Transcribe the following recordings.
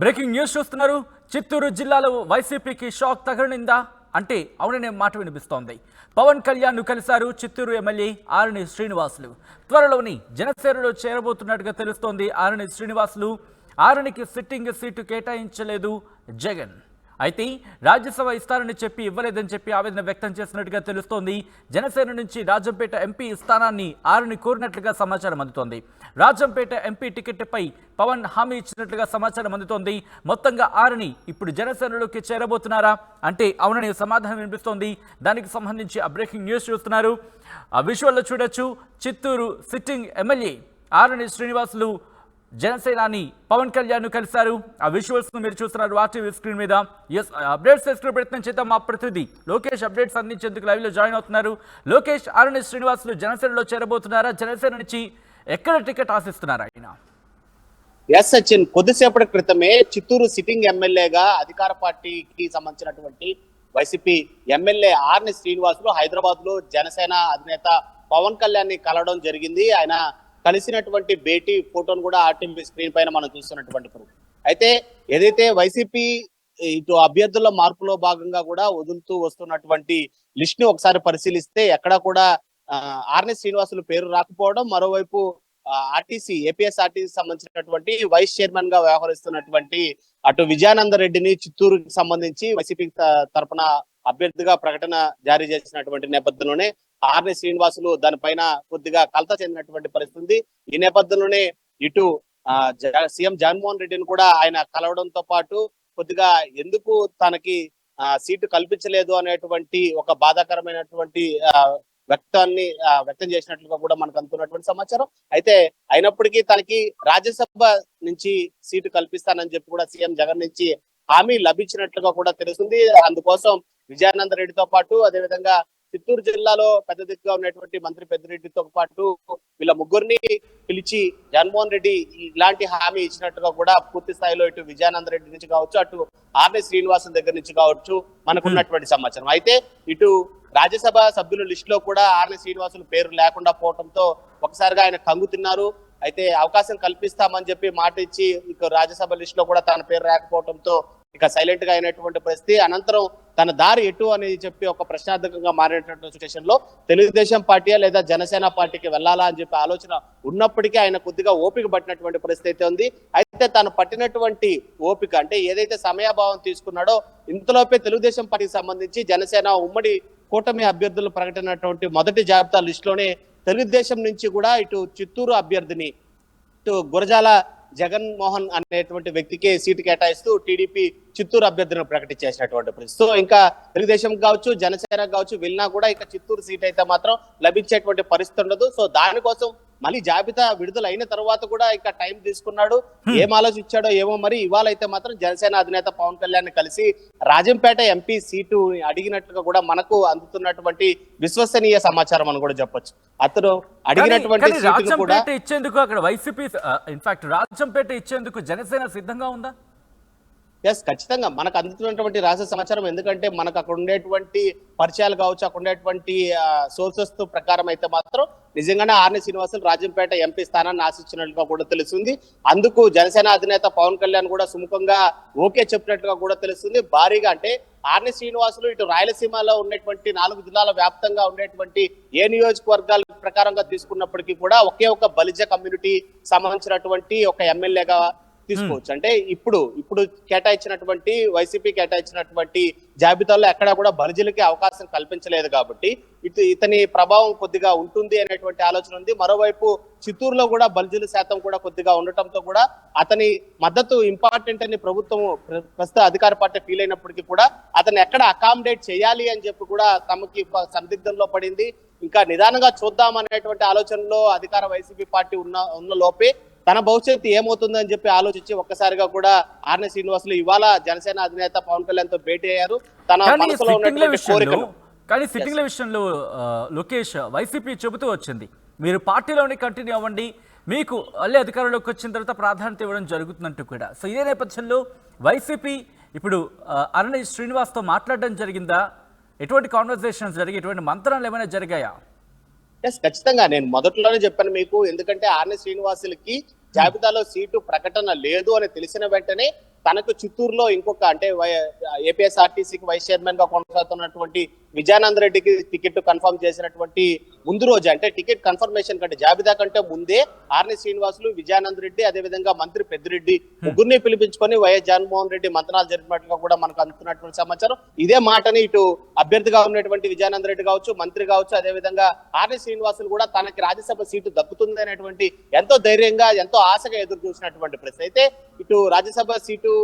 Breaking news చూస్తున్నారు. చిత్తూరు జిల్లాలో వైసీపీకి షాక్ తగలనిందా అంటే అవుననే మాట వినిపిస్తోంది. పవన్ కళ్యాణ్ ను కలిశారు చిత్తూరు ఎమ్మెల్యే ఆరణి శ్రీనివాసులు. త్వరలోని జనసేనలో చేరబోతున్నట్టుగా తెలుస్తోంది. ఆరణి శ్రీనివాసులు ఆరణికి సిట్టింగ్ సీటు కేటాయించలేదు జగన్. అయితే రాజ్యసభ ఇస్తారని చెప్పి ఇవ్వలేదని చెప్పి ఆవేదన వ్యక్తం చేసినట్టుగా తెలుస్తోంది. జనసేన నుంచి రాజంపేట ఎంపీ స్థానాన్ని ఆరుని కోరినట్లుగా సమాచారం అందుతోంది. రాజంపేట ఎంపీ టికెట్పై పవన్ హామీ ఇచ్చినట్లుగా సమాచారం అందుతోంది. మొత్తంగా ఆరుని ఇప్పుడు జనసేనలోకి చేరబోతున్నారా అంటే అవునని సమాధానం వినిపిస్తోంది. దానికి సంబంధించి ఆ బ్రేకింగ్ న్యూస్ చూస్తున్నారు. ఆ విజువల్లో చూడొచ్చు. చిత్తూరు సిట్టింగ్ ఎమ్మెల్యే ఆరణి శ్రీనివాసులు జనసేనాని పవన్ కళ్యాణ్ ను కలిశారు. ఆ విజువల్స్ ను మీరు చూస్తున్నారు ఆర్టీవీ స్క్రీన్ మీద. అప్డేట్స్ తెలుసుకునే ప్రయత్నం చేద్దాం. మా ప్రతినిధి లోకేష్ అప్డేట్స్ అందించేందుకు లైవ్ లో జాయిన్ అవుతున్నారు. లోకేష్, ఆరణి శ్రీనివాసులు జనసేనలో చేరబోతున్నారా? జనసేన నుంచి ఎక్కడ టికెట్ ఆశిస్తున్నారు ఆయన? ఎస్ సచిన్, కొద్దిసేపటి క్రితమే చిత్తూరు సిట్టింగ్ ఎమ్మెల్యేగా అధికార పార్టీకి సంబంధించినటువంటి వైసీపీ ఎమ్మెల్యే ఆర్ని శ్రీనివాసులు హైదరాబాద్ లో జనసేన అధినేత పవన్ కళ్యాణ్ ని కలవడం జరిగింది. ఆయన కలిసినటువంటి భేటీ ఫోటోను కూడా ఆర్టీవీ స్క్రీన్ పైన మనం చూస్తున్నటువంటి పరిస్థితి. అయితే ఏదైతే వైసీపీ ఇటు అభ్యర్థుల మార్పులో భాగంగా కూడా వదులుతూ వస్తున్నటువంటి లిస్ట్ ని ఒకసారి పరిశీలిస్తే ఎక్కడా కూడా ఆర్ని శ్రీనివాసులు పేరు రాకపోవడం, మరోవైపు ఏపీఎస్ఆర్టీసీ సంబంధించినటువంటి వైస్ చైర్మన్ గా వ్యవహరిస్తున్నటువంటి అటు విజయానంద రెడ్డిని చిత్తూరుకి సంబంధించి వైసీపీ తరఫున అభ్యర్థిగా ప్రకటన జారీ చేసినటువంటి నేపథ్యంలోనే ఆర్ని శ్రీనివాసులు దానిపైన కొద్దిగా కలత చెందినటువంటి పరిస్థితి. ఈ నేపథ్యంలోనే ఇటు సీఎం జగన్మోహన్ రెడ్డిని కూడా ఆయన కలవడంతో పాటు కొద్దిగా ఎందుకు తనకి సీటు కల్పించలేదు అనేటువంటి ఒక బాధాకరమైనటువంటి వ్యక్తం చేసినట్లుగా కూడా మనకు అందుతున్నటువంటి సమాచారం. అయితే అయినప్పటికీ తనకి రాజ్యసభ నుంచి సీటు కల్పిస్తానని చెప్పి కూడా సీఎం జగన్ నుంచి హామీ లభించినట్లుగా కూడా తెలుస్తుంది. అందుకోసం విజయానంద రెడ్డితో పాటు అదేవిధంగా చిత్తూరు జిల్లాలో పెద్ద దిక్కుగా ఉన్నటువంటి మంత్రి పెద్దిరెడ్డితో పాటు వీళ్ళ ముగ్గురిని పిలిచి జగన్మోహన్ రెడ్డి ఇలాంటి హామీ ఇచ్చినట్టుగా కూడా పూర్తి స్థాయిలో ఇటు విజయానంద రెడ్డి నుంచి కావచ్చు, అటు ఆర్ని శ్రీనివాసన్ దగ్గర నుంచి కావచ్చు మనకున్నటువంటి సమాచారం. అయితే ఇటు రాజ్యసభ సభ్యుల లిస్ట్ లో కూడా ఆర్ని శ్రీనివాసులు పేరు లేకుండా పోవడంతో ఒకసారిగా ఆయన కంగు తిన్నారు. అయితే అవకాశం కల్పిస్తామని చెప్పి మాట ఇచ్చి ఇక రాజ్యసభ లిస్ట్ లో కూడా తన పేరు రాకపోవడంతో ఇక సైలెంట్ గా అయినటువంటి పరిస్థితి. అనంతరం తన దారి ఎటు అని చెప్పి ఒక ప్రశ్నార్థకంగా మారినటువంటి సిచ్యువేషన్ లో తెలుగుదేశం పార్టీ లేదా జనసేన పార్టీకి వెళ్ళాలా అని చెప్పి ఆలోచన ఉన్నప్పటికీ ఆయన కొద్దిగా ఓపిక పట్టినటువంటి పరిస్థితి ఉంది. అయితే తాను పట్టినటువంటి ఓపిక అంటే ఏదైతే సమయాభావం తీసుకున్నాడో ఇంతలోపే తెలుగుదేశం పార్టీకి సంబంధించి జనసేన ఉమ్మడి కూటమి అభ్యర్థులు ప్రకటినటువంటి మొదటి జాబితా లిస్ట్ లోనే తెలుగుదేశం నుంచి కూడా ఇటు చిత్తూరు అభ్యర్థిని ఇటు గురజాల జగన్మోహన్ అనేటువంటి వ్యక్తికి సీటు కేటాయిస్తూ టీడీపీ చిత్తూరు అభ్యర్థిని ప్రకటించేసినటువంటి పరిస్థితి. సో ఇంకా తెలుగుదేశం కావచ్చు, జనసేన కావచ్చు వెళ్ళినా కూడా ఇక చిత్తూరు సీట్ అయితే మాత్రం లభించేటువంటి పరిస్థితి ఉండదు. సో దానికోసం మళ్ళీ జాబితా విడుదల అయిన తర్వాత కూడా ఇంకా టైం తీసుకున్నాడు. ఏం ఆలోచించాడో ఏమో మరి. ఇవాళ అయితే మాత్రం జనసేన అధినేత పవన్ కళ్యాణ్ కలిసి రాజంపేట ఎంపీ సీటు అడిగినట్టుగా కూడా మనకు అందుతున్నటువంటి విశ్వసనీయ సమాచారం అని కూడా చెప్పొచ్చు. అతను అడిగినటువంటి సీటు కూడా ఇచ్చేందుకు అక్కడ వైసీపీ ఇన్ఫాక్ట్ రాజంపేట ఇచ్చేందుకు జనసేన సిద్ధంగా ఉందా? ఎస్, ఖచ్చితంగా మనకు అందుతున్నటువంటి రాష్ట్ర సమాచారం. ఎందుకంటే మనకు అక్కడ ఉండేటువంటి పరిచయాలు కావచ్చు, అక్కడ ఉండేటువంటి సోర్సెస్ ప్రకారం అయితే మాత్రం నిజంగానే ఆర్ని శ్రీనివాసులు రాజంపేట ఎంపీ స్థానాన్ని ఆశించినట్లుగా కూడా తెలుస్తుంది. అందుకు జనసేన అధినేత పవన్ కళ్యాణ్ కూడా సుముఖంగా ఓకే చెప్పినట్టుగా కూడా తెలుస్తుంది. భారీగా అంటే ఆర్ని శ్రీనివాసులు ఇటు రాయలసీమలో ఉన్నటువంటి 4 జిల్లాల వ్యాప్తంగా ఉండేటువంటి ఏ నియోజకవర్గాల ప్రకారంగా తీసుకున్నప్పటికీ కూడా ఒకే ఒక బలిజ కమ్యూనిటీ సంబంధించినటువంటి ఒక ఎమ్మెల్యేగా తీసుకోవచ్చు. అంటే ఇప్పుడు కేటాయించినటువంటి వైసీపీ కేటాయించినటువంటి జాబితాలో ఎక్కడా కూడా బలిజీలకి అవకాశం కల్పించలేదు కాబట్టి ఇతని ప్రభావం కొద్దిగా ఉంటుంది అనేటువంటి ఆలోచన ఉంది. మరోవైపు చిత్తూరులో కూడా బలిజీల శాతం కూడా కొద్దిగా ఉండటంతో కూడా అతని మద్దతు ఇంపార్టెంట్ అని ప్రభుత్వం ప్రస్తుత అధికార పార్టీ ఫీల్ అయినప్పటికీ కూడా అతను ఎక్కడ అకామిడేట్ చేయాలి అని చెప్పి కూడా తమకి సందిగ్ధంలో పడింది. ఇంకా నిదానంగా చూద్దాం అనేటువంటి ఆలోచనలో అధికార వైసీపీ పార్టీ ఉన్న లోపే తన భవిష్యత్తు ఏమవుతుందని చెప్పి ఆలోచించి ఒక్కసారిగా కూడా ఆర్ని శ్రీనివాసులు ఇవాళ జనసేన అధినేత పవన్ కళ్యాణ్ తో భేటీ అయ్యారు. తన మనసులో ఉన్నటువంటి కోరికలు. కానీ సిట్టింగ్ల విషయంలో లోకేష్ వైసీపీ చెబుతూ వచ్చింది, మీరు పార్టీలోనే కంటిన్యూ అవ్వండి, మీకు మళ్ళీ అధికారంలోకి వచ్చిన తర్వాత ప్రాధాన్యత ఇవ్వడం జరుగుతుందంటూ కూడా. సో ఇదే నేపథ్యంలో వైసీపీ ఇప్పుడు ఆర్ని శ్రీనివాస్తో మాట్లాడడం జరిగిందా? ఎటువంటి కాన్వర్సేషన్స్ జరిగి ఎటువంటి మంత్రాలు ఏమైనా జరిగాయా? ఖచ్చితంగా నేను మొదట్లోనే చెప్పాను మీకు. ఎందుకంటే ఆర్ని శ్రీనివాసులకి జాబితాలో సీటు ప్రకటన లేదు అని తెలిసిన వెంటనే తనకు చిత్తూరులో ఇంకొక అంటే ఏపీఎస్ఆర్టీసీకి వైస్ చైర్మన్ గా కొనసాగుతున్నటువంటి విజయానంద రెడ్డికి టికెట్ కన్ఫర్మ్ చేసినటువంటి ముందు రోజు అంటే టికెట్ కన్ఫర్మేషన్ కంటే జాబితా కంటే ముందే ఆర్ని శ్రీనివాసులు, విజయానంద రెడ్డి, అదేవిధంగా మంత్రి పెద్దిరెడ్డి ముగ్గురిని పిలిపించుకొని వైఎస్ జగన్మోహన్ రెడ్డి మంతనాలు జరిపినట్లుగా కూడా మనకు అందుతున్నటువంటి సమాచారం. ఇదే మాటని ఇటు అభ్యర్థిగా ఉన్నటువంటి విజయానంద రెడ్డి కావచ్చు, మంత్రి కావచ్చు, అదేవిధంగా ఆర్ని శ్రీనివాసులు కూడా తనకి రాజ్యసభ సీటు దక్కుతుంది అనేటువంటి ఎంతో ధైర్యంగా ఎంతో ఆశగా ఎదురు చూసినటువంటి ప్రశ్న అయితే ఇటు రాజ్యసభ సీటు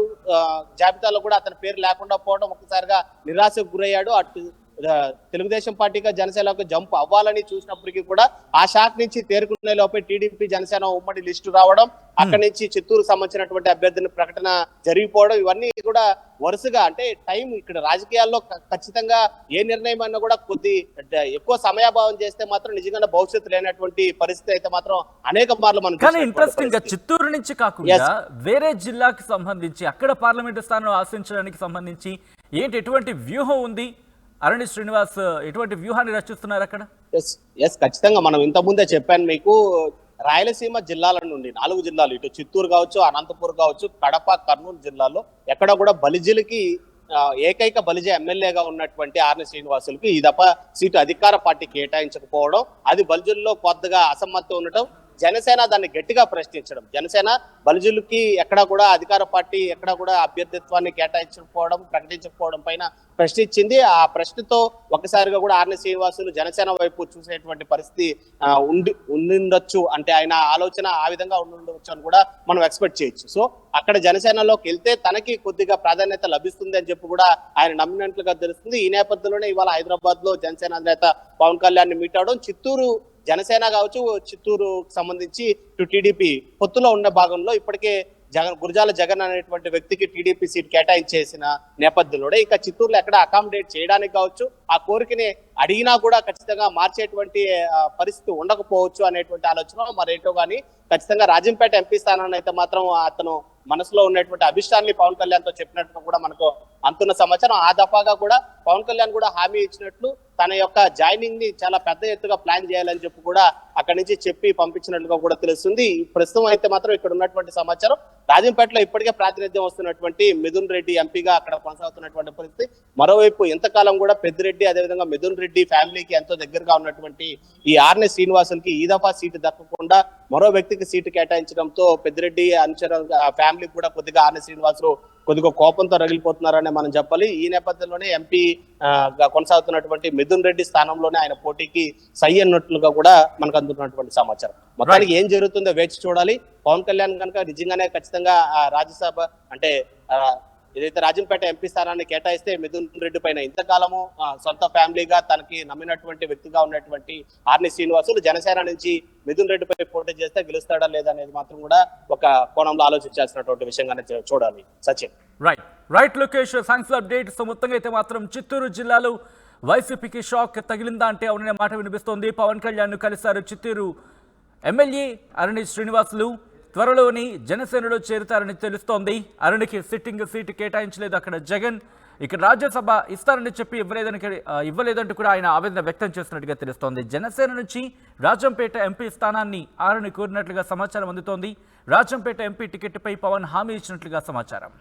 జాబితాలో కూడా అతని పేరు లేకుండా పోవడం ఒక్కసారిగా నిరాశకు గురయ్యాడు. అటు తెలుగుదేశం పార్టీగా జనసేనకు జంప్ అవ్వాలని చూసినప్పటికీ కూడా ఆ షాక్ నుంచి తేరుకునే లోపే టీడీపీ జనసేన ఉమ్మడి లిస్టు రావడం, అక్కడి నుంచి చిత్తూరు సంబంధించినటువంటి అభ్యర్థిని ప్రకటన జరిగిపోవడం, ఇవన్నీ కూడా వరుసగా అంటే టైం ఇక్కడ రాజకీయాల్లో ఖచ్చితంగా ఏ నిర్ణయం అన్నా కూడా కొద్ది ఎక్కువ సమయాభావం చేస్తే మాత్రం నిజంగా భవిష్యత్తు లేనటువంటి పరిస్థితి అయితే మాత్రం అనేక మార్లు మనం. కానీ ఇంట్రెస్టింగ్ గా చిత్తూరు నుంచి కాకుండా వేరే జిల్లాకి సంబంధించి అక్కడ పార్లమెంటు స్థానం ఆశించడానికి సంబంధించి ఎటువంటి వ్యూహం ఉంది? అరణి శ్రీనివాస్ ఎటువంటి వ్యూహాన్ని రచిస్తున్నారు అక్కడ? ఖచ్చితంగా మనం ఇంత ముందే చెప్పాను మీకు, రాయలసీమ జిల్లాల నుండి 4 జిల్లాలు ఇటు చిత్తూరు కావచ్చు, అనంతపూర్ కావచ్చు, కడప, కర్నూలు జిల్లాల్లో ఎక్కడ కూడా బలిజీలకి ఏకైక బలిజ ఎమ్మెల్యేగా ఉన్నటువంటి ఆర్ని శ్రీనివాసులకి ఈ దఫా సీటు అధికార పార్టీ కేటాయించకపోవడం, అది బలిజుల్లో కొద్దిగా అసమ్మతి ఉండటం, జనసేన దాన్ని గట్టిగా ప్రశ్నించడం, జనసేన బలిజులకి ఎక్కడా కూడా అధికార పార్టీ ఎక్కడా కూడా అభ్యర్థిత్వాన్ని కేటాయించకపోవడం, ప్రకటించకపోవడం పైన ప్రశ్నించింది. ఆ ప్రశ్నతో ఒక్కసారిగా కూడా ఆర్ని శ్రీనివాసులు జనసేన వైపు చూసేటువంటి పరిస్థితి ఉండుండొచ్చు. అంటే ఆయన ఆలోచన ఆ విధంగా ఉండుండొచ్చు అని కూడా మనం ఎక్స్పెక్ట్ చేయొచ్చు. సో అక్కడ జనసేనలోకి వెళ్తే తనకి కొద్దిగా ప్రాధాన్యత లభిస్తుంది అని చెప్పి కూడా ఆయన నమ్మినట్లుగా తెలుస్తుంది. ఈ నేపథ్యంలోనే ఇవాళ హైదరాబాద్ లో జనసేన అధినేత పవన్ కళ్యాణ్ ని మీట్ అవడం, చిత్తూరు జనసేన కావచ్చు, చిత్తూరు సంబంధించి టీడీపీ పొత్తులో ఉన్న భాగంలో ఇప్పటికే గురజాల జగన్ అనేటువంటి వ్యక్తికి టీడీపీ సీట్ కేటాయించేసిన నేపథ్యంలో ఇక చిత్తూరులో ఎక్కడ అకామిడేట్ చేయడానికి కావచ్చు, ఆ కోరికని అడిగినా కూడా ఖచ్చితంగా మార్చేటువంటి పరిస్థితి ఉండకపోవచ్చు అనేటువంటి ఆలోచన మరేంటో కానీ ఖచ్చితంగా రాజంపేట ఎంపీ స్థానాన్ని అయితే మాత్రం అతను మనసులో ఉన్నటువంటి అభిష్టాన్ని పవన్ కళ్యాణ్ తో చెప్పినట్టు కూడా మనకు అంతున్న సమాచారం. ఆ దఫాగా కూడా పవన్ కళ్యాణ్ కూడా హామీ ఇచ్చినట్లు తన యొక్క జాయినింగ్ ని చాలా పెద్ద ఎత్తుగా ప్లాన్ చేయాలని చెప్పి కూడా అక్కడి నుంచి చెప్పి పంపించినట్లుగా కూడా తెలుస్తుంది. ప్రస్తుతం అయితే మాత్రం ఇక్కడ ఉన్నటువంటి సమాచారం రాజంపేటలో ఇప్పటికే ప్రాతినిధ్యం వస్తున్నటువంటి మిథున్ రెడ్డి ఎంపీగా అక్కడ కొనసాగుతున్నటువంటి పరిస్థితి. మరోవైపు ఇంతకాలం కూడా పెద్దిరెడ్డి అదేవిధంగా మిథున్ రెడ్డి ఫ్యామిలీకి ఎంతో దగ్గరగా ఉన్నటువంటి ఈ ఆర్ని శ్రీనివాసులకి ఈ దఫా సీటు దక్కకుండా మరో వ్యక్తికి సీటు కేటాయించడంతో పెద్దిరెడ్డి అనుచర ఫ్యామిలీకి కూడా కొద్దిగా ఆర్ని శ్రీనివాసులు కొద్దిగా కోపంతో రగిలిపోతున్నారని మనం చెప్పాలి. ఈ నేపథ్యంలోనే ఎంపీ కొనసాగుతున్నటువంటి మిథున్ రెడ్డి స్థానంలోనే ఆయన పోటీకి సై అన్నట్లుగా కూడా మనకు అందుతున్నటువంటి సమాచారం. మొత్తానికి ఏం జరుగుతుందో వేచి చూడాలి. పవన్ కళ్యాణ్ కనుక నిజంగానే ఖచ్చితంగా రాజ్యసభ అంటే ఏదైతే రాజంపేట ఎంపీ స్థానాన్ని కేటాయిస్తే మిథున్ రెడ్డి పైన ఇంతకాలము సొంత ఫ్యామిలీగా తనకి నమ్మినటువంటి వ్యక్తిగా ఉన్నటువంటి ఆర్ని శ్రీనివాసులు జనసేన నుంచి మిథున్ రెడ్డిపై పోటీ చేస్తే గెలుస్తాడా లేదా అనేది మాత్రం కూడా ఒక కోణంలో ఆలోచించాల్సినటువంటి విషయంగానే చూడాలి. Sachin. Right Lokesh, thanks for update. So మొత్తంగా అయితే మాత్రం చిత్తూరు జిల్లాలో వైసీపీకి షాక్ తగిలిందా అంటే అవుననే మాట వినిపిస్తోంది. పవన్ కళ్యాణ్ ను కలిశారు చిత్తూరు ఎమ్మెల్యే అరణి శ్రీనివాసులు. త్వరలోని జనసేనలో చేరుతారని తెలుస్తోంది. అరుణికి సిట్టింగ్ సీటు కేటాయించలేదు అక్కడ జగన్. ఇక్కడ రాజ్యసభ ఇస్తారని చెప్పి ఇవ్వలేదంటూ కూడా ఆయన ఆవేదన వ్యక్తం చేస్తున్నట్టుగా తెలుస్తోంది. జనసేన నుంచి రాజంపేట ఎంపీ స్థానాన్ని అరుణి కోరినట్లుగా సమాచారం అందుతోంది. రాజంపేట ఎంపీ టికెట్పై పవన్ హామీ ఇచ్చినట్లుగా సమాచారం.